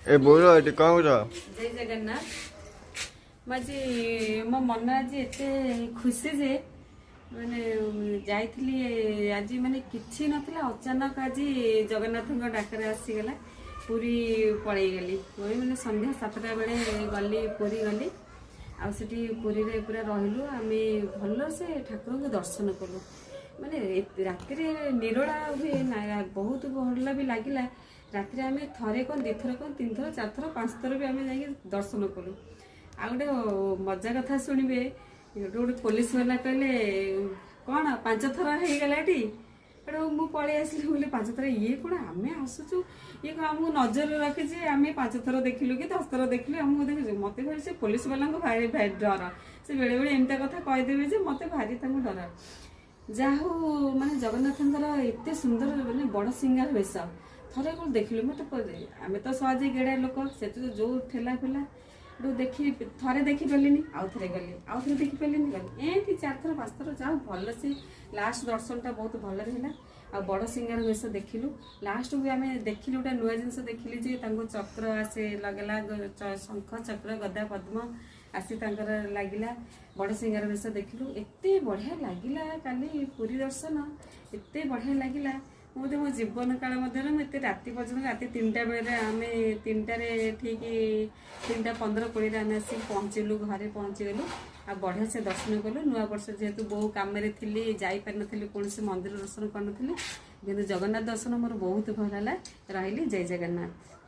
ए बोलो एटी कौन जय जगन्नाथ मजी मो मन आज एते खुशी जे माने जाइथिली आज माने किछि नथिला अचानक आज जगन्नाथ डाकर आसीगला पूरी पड़े गली वही मैंने संध्या 7टा बेले गली पूरी गली आ सेठी पूरी रे पूरा रहिलु आमे भल से ठाकुर को दर्शन कलु माने राति रे निरोला हुए ना बहुत भल भी लागिला राति आम थे कौन 2 थर कौन 3 थर 4 थर 5 थर भी आम जा दर्शन कलु आ गोटे मजा कथा शुणवे गोटे पुलिस वाला कहले कौन 5 थर हो गलाटी मु पलि आसली बोले 5 थर ये कौन आम आसुचु ये आमको नजर रखी आम 5 थर देखिलु कि 10 थर देखिलु आमको देखु मत भाई से पुलिस वाला भारी भारी डर से बेले बेले एमता कथा कहीदेवे मत भारी डर जाहू माने जगन्नाथ एत सुंदर माने बड़ सिंगार वेश थरे कौन देखिलु मत आम तो सहजे गेड़ा लोक से जो ठेला फेला देखी थे देखी पार्ली आउ थे गली आउ थे देखी पार्ली गली एमती 4 थर 5 थर जाओ भल से लास्ट दर्शन टा बहुत भल रहा आ बड़ सिंगार वेश देखिलु लास्ट को आम देखिलु गोटे नुआ जिनस देखिली जे चक्र आसे लगला शंख चक्र गदा पद्म आसी लगिला बड़ सिंगार वेश देखिलु एते बढ़िया लगिला काली पूरी दर्शन एते बढ़िया लगिला मुझे मो जीवन काल मध्य राति पर्यटन राति 3टा बेले आम 3टारे ठीक 3टा 15-20 आम आसी पहुँचलु घरे पहुँचीगलु आ बढ़िया से दर्शन कलु नुआ वर्ष जेहेतु बहु कम थी जापारी कौन से मंदिर दर्शन कर जगन्नाथ दर्शन मोर बहुत भल है रही जय जगन्नाथ।